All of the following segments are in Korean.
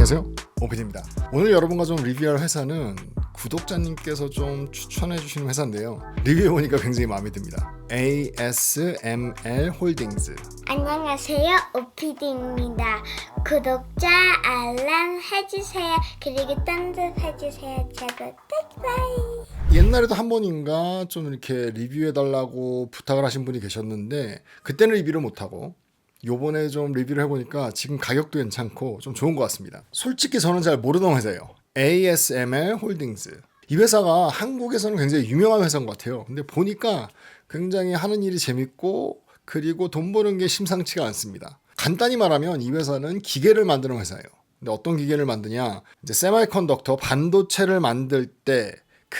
안녕하세요, 오피디입니다. 오늘 여러분과 좀 리뷰할 회사는 구독자님께서 좀 추천해 주시는 회사인데요. 리뷰해보니까 굉장히 마음에 듭니다. ASML 홀딩스. 안녕하세요, 오피디입니다. 구독자 알람 해주세요. 그리고 딴짓 해주세요. 제발 빠이빠이. 옛날에도 한 번인가 좀 이렇게 리뷰해달라고 부탁을 하신 분이 계셨는데 그때는 리뷰를 못하고 요번에 좀 리뷰를 해보니까 지금 가격도 괜찮고 좀 좋은 것 같습니다. 솔직히 저는 잘 모르던 회사예요. ASML 홀딩스. 이 회사가 한국에서는 굉장히 유명한 회사인 것 같아요. 근데 보니까 굉장히 하는 일이 재밌고 그리고 돈 버는 게 심상치가 않습니다. 간단히 말하면 이 회사는 기계를 만드는 회사예요. 근데 어떤 기계를 만드냐? 이제 세미컨덕터 반도체를 만들 때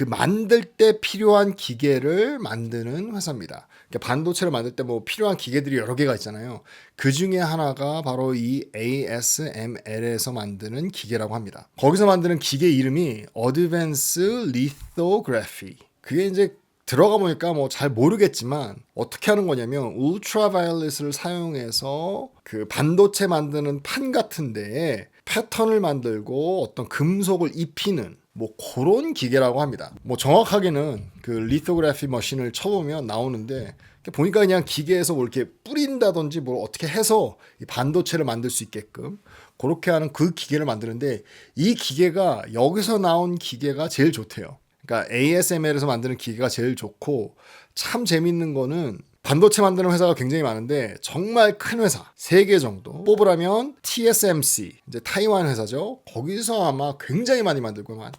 만들 때 필요한 기계를 만드는 회사입니다. 그러니까 반도체를 만들 때 뭐 필요한 기계들이 여러 개가 있잖아요. 그 중에 하나가 바로 이 ASML에서 만드는 기계라고 합니다. 거기서 만드는 기계 이름이 Advanced Lithography. 그게 이제 들어가 보니까 뭐 잘 모르겠지만 어떻게 하는 거냐면 울트라바이올렛을 사용해서 그 반도체 만드는 판 같은 데에 패턴을 만들고 어떤 금속을 입히는 뭐 그런 기계라고 합니다. 뭐 정확하게는 그 리토그래피 머신을 쳐보면 나오는데 보니까 그냥 기계에서 뭐 이렇게 뿌린다든지 뭘 어떻게 해서 이 반도체를 만들 수 있게끔 그렇게 하는 그 기계를 만드는데 이 기계가 여기서 나온 기계가 제일 좋대요. 그러니까 ASML에서 만드는 기계가 제일 좋고 참 재밌는 거는 반도체 만드는 회사가 굉장히 많은데 정말 큰 회사 3개 정도 뽑으라면 TSMC 이제 타이완 회사죠. 거기서 아마 굉장히 많이 만들고 한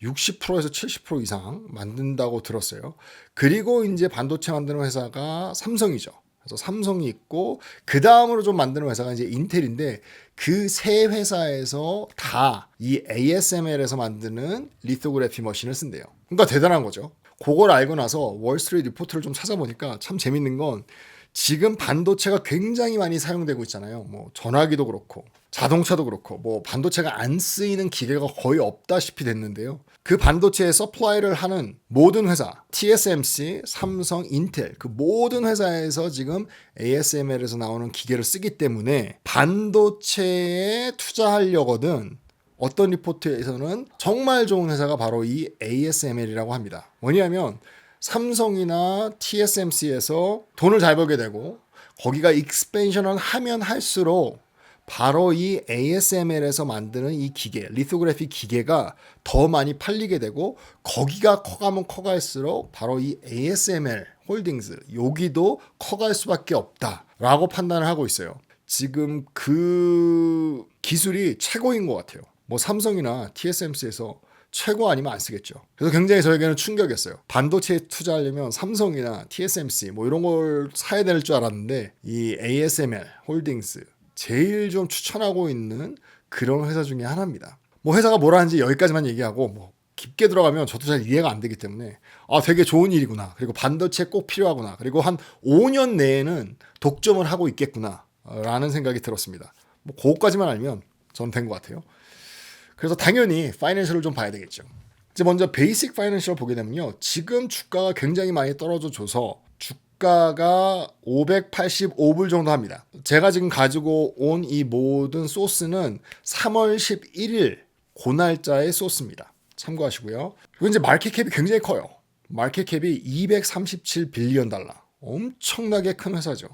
60%에서 70% 이상 만든다고 들었어요. 그리고 이제 반도체 만드는 회사가 삼성이죠. 그래서 삼성이 있고 그 다음으로 좀 만드는 회사가 이제 인텔인데 그 세 회사에서 다 이 ASML에서 만드는 리토그래피 머신을 쓴대요. 그러니까 대단한 거죠. 그걸 알고 나서 월스트리트 리포트를 좀 찾아보니까 참 재밌는 건 지금 반도체가 굉장히 많이 사용되고 있잖아요. 뭐 전화기도 그렇고 자동차도 그렇고 뭐 반도체가 안 쓰이는 기계가 거의 없다시피 됐는데요. 그 반도체에 서플라이를 하는 모든 회사, TSMC, 삼성, 인텔 그 모든 회사에서 지금 ASML에서 나오는 기계를 쓰기 때문에 반도체에 투자하려거든 어떤 리포트에서는 정말 좋은 회사가 바로 이 ASML이라고 합니다. 뭐냐면 삼성이나 TSMC에서 돈을 잘 벌게 되고 거기가 익스펜션을 하면 할수록 바로 이 ASML에서 만드는 이 기계, 리토그래피 기계가 더 많이 팔리게 되고 거기가 커가면 커갈수록 바로 이 ASML 홀딩스 여기도 커갈 수밖에 없다라고 판단을 하고 있어요. 지금 그 기술이 최고인 것 같아요. 뭐 삼성이나 TSMC에서 최고 아니면 안 쓰겠죠. 그래서 굉장히 저에게는 충격이었어요. 반도체에 투자하려면 삼성이나 TSMC 뭐 이런 걸 사야 될 줄 알았는데 이 ASML 홀딩스 제일 좀 추천하고 있는 그런 회사 중에 하나입니다. 뭐 회사가 뭐라 하는지 여기까지만 얘기하고 뭐 깊게 들어가면 저도 잘 이해가 안 되기 때문에 되게 좋은 일이구나. 그리고 반도체 꼭 필요하구나. 그리고 한 5년 내에는 독점을 하고 있겠구나 라는 생각이 들었습니다. 뭐 그거까지만 알면 저는 된 것 같아요. 그래서 당연히 파이낸셜을 좀 봐야 되겠죠. 이제 먼저 베이직 파이낸셜 보게 되면요. 지금 주가가 굉장히 많이 떨어져 줘서 주가가 585불 정도 합니다. 제가 지금 가지고 온 이 모든 소스는 3월 11일 고날짜의 소스입니다. 참고하시고요. 그리고 이제 마켓캡이 굉장히 커요. 마켓캡이 237 빌리언 달러. 엄청나게 큰 회사죠.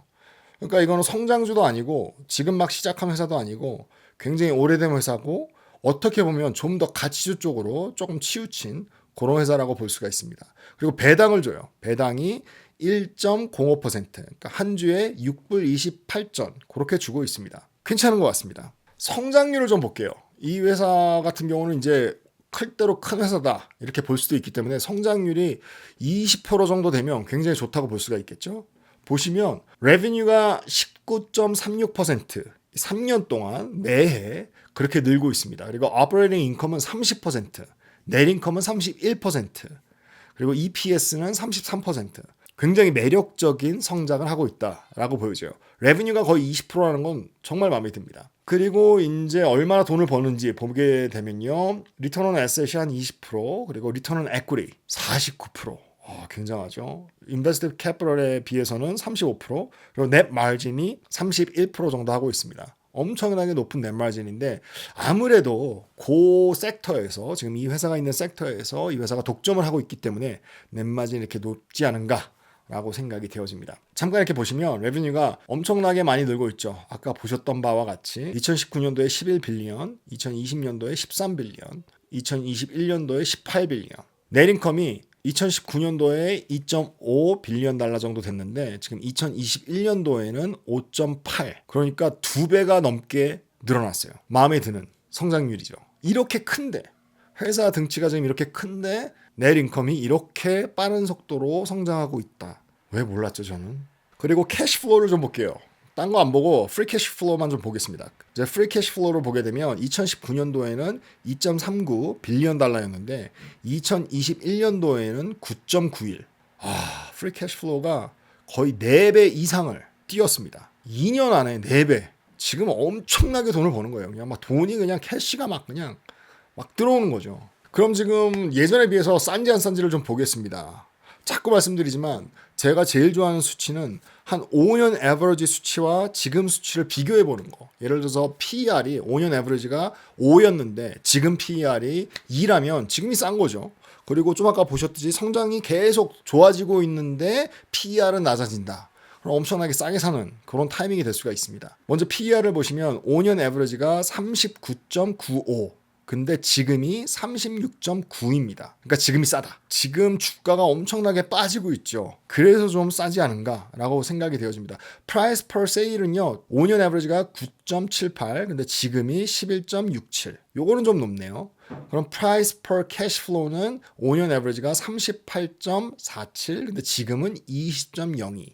그러니까 이거는 성장주도 아니고 지금 막 시작한 회사도 아니고 굉장히 오래된 회사고 어떻게 보면 좀 더 가치주 쪽으로 조금 치우친 그런 회사라고 볼 수가 있습니다. 그리고 배당을 줘요. 배당이 1.05% 그러니까 한 주에 6불 28전 그렇게 주고 있습니다. 괜찮은 것 같습니다. 성장률을 좀 볼게요. 이 회사 같은 경우는 이제 클 대로 큰 회사다 이렇게 볼 수도 있기 때문에 성장률이 20% 정도 되면 굉장히 좋다고 볼 수가 있겠죠. 보시면 레비뉴가 19.36% 3년 동안 매해 그렇게 늘고 있습니다. 그리고 오퍼레이팅 인컴은 30%, 넷 인컴은 31%, 그리고 EPS는 33%. 굉장히 매력적인 성장을 하고 있다라고 보여져요. 레비뉴가 거의 20%라는 건 정말 마음에 듭니다. 그리고 이제 얼마나 돈을 버는지 보게 되면요. 리턴 온 에셋이 한 20%, 그리고 리턴 온 에퀴티 49%. 굉장하죠. 인베스티브 캐피털에 비해서는 35%, 그리고 넷 마진이 31% 정도 하고 있습니다. 엄청나게 높은 넷마진인데 아무래도 그 섹터에서 지금 이 회사가 있는 섹터에서 이 회사가 독점을 하고 있기 때문에 넷마진이 이렇게 높지 않은가 라고 생각이 되어집니다. 잠깐 이렇게 보시면 레베뉴가 엄청나게 많이 늘고 있죠. 아까 보셨던 바와 같이 2019년도에 11빌리언, 2020년도에 13빌리언, 2021년도에 18빌리언. 넷인컴이 2019년도에 2.5 빌리언 달러 정도 됐는데 지금 2021년도에는 5.8. 그러니까 2배가 넘게 늘어났어요. 마음에 드는 성장률이죠. 이렇게 큰데 회사 등치가 지금 이렇게 큰데 넷인컴이 이렇게 빠른 속도로 성장하고 있다. 왜 몰랐죠 저는? 그리고 캐시플로우를 좀 볼게요. 딴 거 안 보고 프리 캐시플로우만 좀 보겠습니다. 이제 프리 캐시플로우를 보게 되면 2019년도에는 2.39 빌리언 달러였는데 2021년도에는 9.91. 프리 캐시플로우가 거의 4배 이상을 뛰었습니다. 2년 안에 4배. 지금 엄청나게 돈을 버는 거예요. 그냥 막 돈이 그냥 캐시가 막 그냥 막 들어오는 거죠. 그럼 지금 예전에 비해서 싼지 안 싼지를 좀 보겠습니다. 자꾸 말씀드리지만 제가 제일 좋아하는 수치는 한 5년 에버리지 수치와 지금 수치를 비교해 보는 거. 예를 들어서 PER이 5년 에버리지가 5였는데 지금 PER이 2라면 지금이 싼 거죠. 그리고 좀 아까 보셨듯이 성장이 계속 좋아지고 있는데 PER은 낮아진다. 그럼 엄청나게 싸게 사는 그런 타이밍이 될 수가 있습니다. 먼저 PER을 보시면 5년 에버리지가 39.95. 근데 지금이 36.9입니다. 그러니까 지금이 싸다. 지금 주가가 엄청나게 빠지고 있죠. 그래서 좀 싸지 않은가라고 생각이 되어집니다. Price per sale은요. 5년 에버리지가 9.78. 근데 지금이 11.67. 요거는 좀 높네요. 그럼 Price per cash flow는 5년 에버리지가 38.47. 근데 지금은 20.02.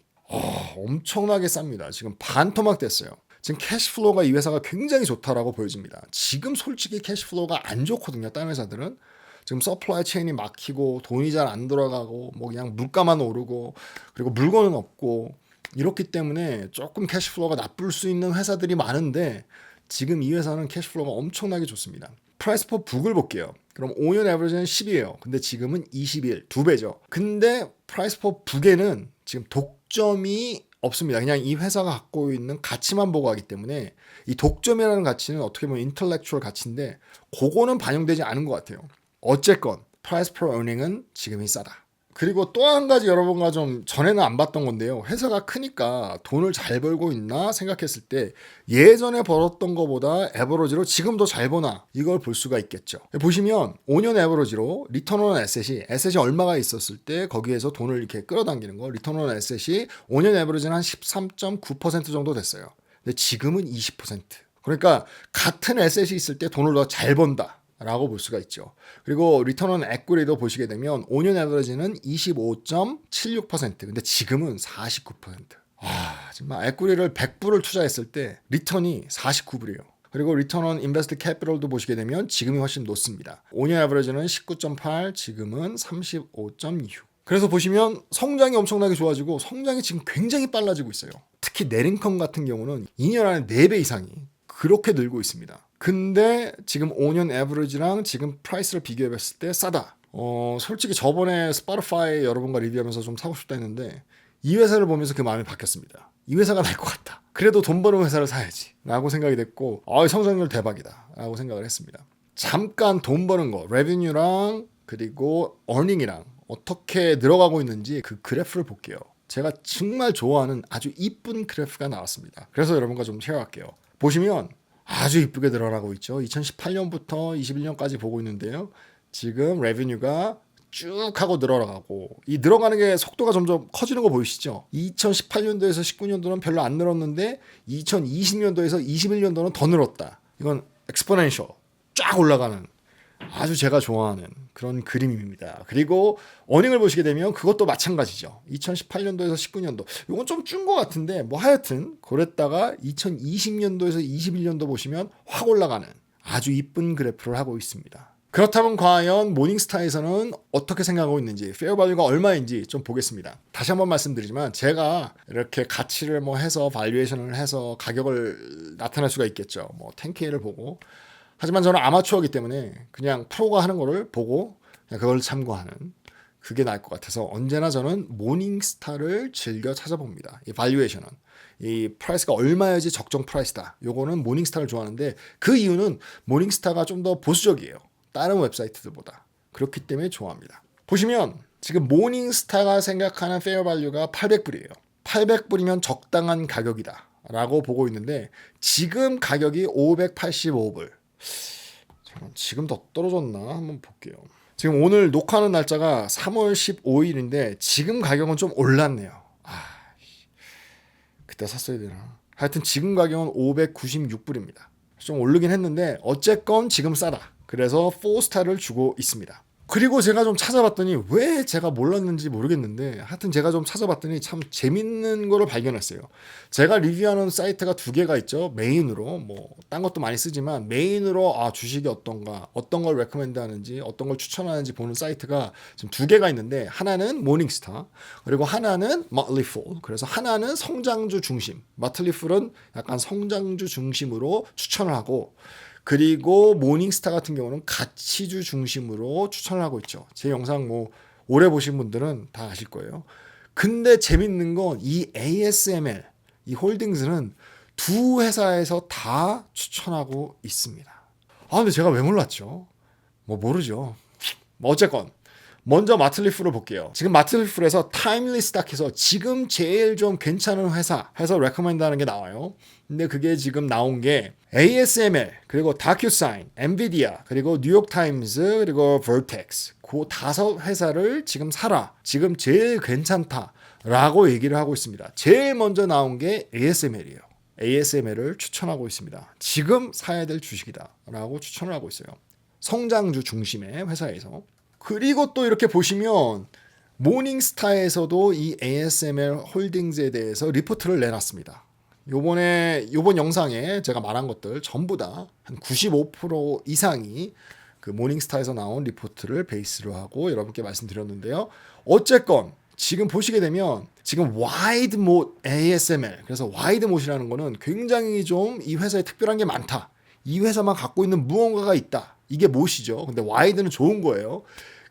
엄청나게 쌉니다. 지금 반토막 됐어요. 지금 캐시플로우가 이 회사가 굉장히 좋다라고 보여집니다. 지금 솔직히 캐시플로우가 안 좋거든요. 다른 회사들은. 지금 서플라이 체인이 막히고 돈이 잘 안 들어가고 뭐 그냥 물가만 오르고 그리고 물건은 없고 이렇기 때문에 조금 캐시플로우가 나쁠 수 있는 회사들이 많은데 지금 이 회사는 캐시플로우가 엄청나게 좋습니다. 프라이스 퍼 북을 볼게요. 그럼 5년 에버리지는 10이에요. 근데 지금은 21, 2배죠. 근데 프라이스 퍼 북에는 지금 독점이 없습니다. 그냥 이 회사가 갖고 있는 가치만 보고 하기 때문에 이 독점이라는 가치는 어떻게 보면 인텔렉추얼 가치인데 그거는 반영되지 않은 것 같아요. 어쨌건 price per earning은 지금이 싸다. 그리고 또 한 가지 여러분과 좀 전에는 안 봤던 건데요. 회사가 크니까 돈을 잘 벌고 있나 생각했을 때 예전에 벌었던 것보다 에버러지로 지금 더 잘 버나 이걸 볼 수가 있겠죠. 보시면 5년 에버러지로 리턴 온 에셋이 얼마가 있었을 때 거기에서 돈을 이렇게 끌어당기는 거 리턴 온 에셋이 5년 에버러지는 한 13.9% 정도 됐어요. 근데 지금은 20%. 그러니까 같은 에셋이 있을 때 돈을 더 잘 번다. 라고 볼 수가 있죠. 그리고 리턴 온 에퀴티도 보시게 되면 5년 에버리지는 25.76%. 근데 지금은 49%. 정말 에퀴티를 100불을 투자했을 때 리턴이 49불이에요. 그리고 리턴 온 인베스트 캐피털도 보시게 되면 지금이 훨씬 높습니다. 5년 에버리지는 19.8, 지금은 35.6. 그래서 보시면 성장이 엄청나게 좋아지고 성장이 지금 굉장히 빨라지고 있어요. 특히 넷인컴 같은 경우는 2년 안에 4배 이상이 그렇게 늘고 있습니다. 근데 지금 5년 에버리지랑 지금 프라이스를 비교해봤을 때 싸다. 솔직히 저번에 스포티파이 여러분과 리뷰하면서 좀 사고 싶다 했는데 이 회사를 보면서 그 마음이 바뀌었습니다. 이 회사가 날 것 같다. 그래도 돈 버는 회사를 사야지 라고 생각이 됐고 성장률 대박이다 라고 생각을 했습니다. 잠깐 돈 버는 거 레베뉴랑 그리고 어닝이랑 어떻게 늘어가고 있는지 그 그래프를 볼게요. 제가 정말 좋아하는 아주 이쁜 그래프가 나왔습니다. 그래서 여러분과 좀 쉐어할게요. 보시면 아주 이쁘게 늘어나고 있죠. 2018년부터 21년까지 보고 있는데요. 지금 레베뉴가 쭉 하고 늘어나가고 이 늘어가는 게 속도가 점점 커지는 거 보이시죠? 2018년도에서 19년도는 별로 안 늘었는데 2020년도에서 21년도는 더 늘었다. 이건 엑스포넨셜 쫙 올라가는 아주 제가 좋아하는 그런 그림입니다. 그리고 어닝을 보시게 되면 그것도 마찬가지죠. 2018년도에서 19년도. 이건 좀 준 것 같은데 뭐 하여튼 그랬다가 2020년도에서 21년도 보시면 확 올라가는 아주 이쁜 그래프를 하고 있습니다. 그렇다면 과연 모닝스타에서는 어떻게 생각하고 있는지 페어밸류가 얼마인지 좀 보겠습니다. 다시 한번 말씀드리지만 제가 이렇게 가치를 뭐 해서 발류에이션을 해서 가격을 나타낼 수가 있겠죠. 뭐 10K를 보고 하지만 저는 아마추어이기 때문에 그냥 프로가 하는 거를 보고 그냥 그걸 참고하는 그게 나을 것 같아서 언제나 저는 모닝스타를 즐겨 찾아봅니다. 이 발류에이션은 이 프라이스가 얼마여야지 적정 프라이스다. 요거는 모닝스타를 좋아하는데 그 이유는 모닝스타가 좀 더 보수적이에요. 다른 웹사이트들보다. 그렇기 때문에 좋아합니다. 보시면 지금 모닝스타가 생각하는 페어 발류가 800불이에요. 800불이면 적당한 가격이다 라고 보고 있는데 지금 가격이 585불. 잠깐 지금 더 떨어졌나 한번 볼게요. 지금 오늘 녹화하는 날짜가 3월 15일인데 지금 가격은 좀 올랐네요. 그때 샀어야 되나. 하여튼 지금 가격은 596불입니다. 좀 오르긴 했는데 어쨌건 지금 싸다. 그래서 4스타를 주고 있습니다. 그리고 제가 좀 찾아봤더니 왜 제가 몰랐는지 모르겠는데 하여튼 제가 좀 찾아봤더니 참 재밌는 거를 발견했어요. 제가 리뷰하는 사이트가 두 개가 있죠. 메인으로 뭐 딴 것도 많이 쓰지만 메인으로 주식이 어떤가 어떤 걸 레커멘드 하는지 어떤 걸 추천하는지 보는 사이트가 지금 두 개가 있는데 하나는 모닝스타 그리고 하나는 머틀리풀. 그래서 하나는 성장주 중심, 머틀리풀은 약간 성장주 중심으로 추천을 하고 그리고 모닝스타 같은 경우는 가치주 중심으로 추천을 하고 있죠. 제 영상 뭐 오래 보신 분들은 다 아실 거예요. 근데 재밌는 건 이 ASML, 이 홀딩스는 두 회사에서 다 추천하고 있습니다. 근데 제가 왜 몰랐죠? 뭐 모르죠. 뭐 어쨌건 먼저 마틀리풀을 볼게요. 지금 마틀리풀에서 타임리 스탁해서 지금 제일 좀 괜찮은 회사 해서 레커멘드 하는 게 나와요. 근데 그게 지금 나온 게 ASML, 그리고 다큐사인, 엔비디아, 그리고 뉴욕타임스, 그리고 버텍스 그 5회사를 지금 사라. 지금 제일 괜찮다라고 얘기를 하고 있습니다. 제일 먼저 나온 게 ASML이에요. ASML을 추천하고 있습니다. 지금 사야 될 주식이다라고 추천을 하고 있어요. 성장주 중심의 회사에서. 그리고 또 이렇게 보시면 모닝스타에서도 이 ASML 홀딩스에 대해서 리포트를 내놨습니다. 요번 영상에 제가 말한 것들 전부 다 한 95% 이상이 그 모닝스타에서 나온 리포트를 베이스로 하고 여러분께 말씀드렸는데요. 어쨌건 지금 보시게 되면 지금 와이드 못 ASML, 그래서 와이드 못이라는 거는 굉장히 좀 이 회사에 특별한 게 많다. 이 회사만 갖고 있는 무언가가 있다. 이게 못이죠. 근데 와이드는 좋은 거예요.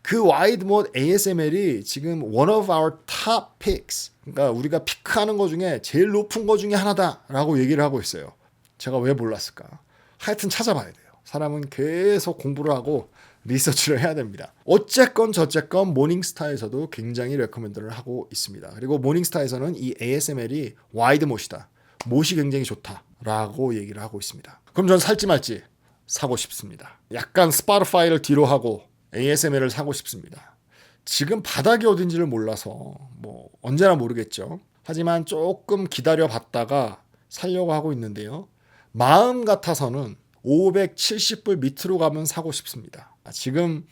그 와이드 못 ASML이 지금 one of our top picks. 그러니까 우리가 피크하는 거 중에 제일 높은 거 중에 하나다라고 얘기를 하고 있어요. 제가 왜 몰랐을까? 하여튼 찾아봐야 돼요. 사람은 계속 공부를 하고 리서치를 해야 됩니다. 어쨌건 저쨌건 모닝스타에서도 굉장히 레커멘드를 하고 있습니다. 그리고 모닝스타에서는 이 ASML이 와이드 못이다. 못이 굉장히 좋다라고 얘기를 하고 있습니다. 그럼 전 살지 말지 사고 싶습니다. 약간 스포티파이를 뒤로 하고 ASML을 사고 싶습니다. 지금 바닥이 어딘지를 몰라서 뭐 언제나 모르겠죠. 하지만 조금 기다려 봤다가 살려고 하고 있는데요. 마음 같아서는 570불 밑으로 가면 사고 싶습니다. 지금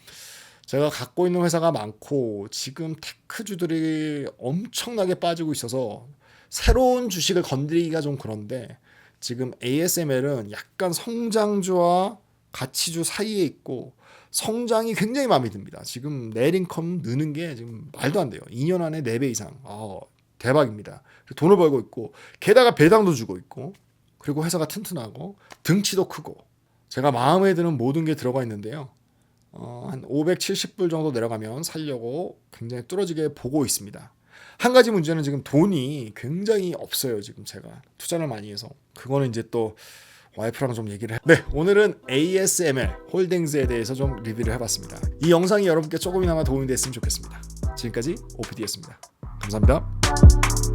제가 갖고 있는 회사가 많고 지금 테크주들이 엄청나게 빠지고 있어서 새로운 주식을 건드리기가 좀 그런데 지금 ASML은 약간 성장주와 가치주 사이에 있고 성장이 굉장히 마음에 듭니다. 지금 넷인컴 느는 게 지금 말도 안 돼요. 2년 안에 4배 이상. 대박입니다. 돈을 벌고 있고 게다가 배당도 주고 있고 그리고 회사가 튼튼하고 등치도 크고 제가 마음에 드는 모든 게 들어가 있는데요. 한 570불 정도 내려가면 살려고 굉장히 뚫어지게 보고 있습니다. 한 가지 문제는 지금 돈이 굉장히 없어요. 지금 제가 투자를 많이 해서 그거는 이제 또 와이프랑 좀 얘기를 네, 오늘은 ASML 홀딩스에 대해서 좀 리뷰를 해봤습니다. 이 영상이 여러분께 조금이나마 도움이 됐으면 좋겠습니다. 지금까지 OPD였습니다. 감사합니다.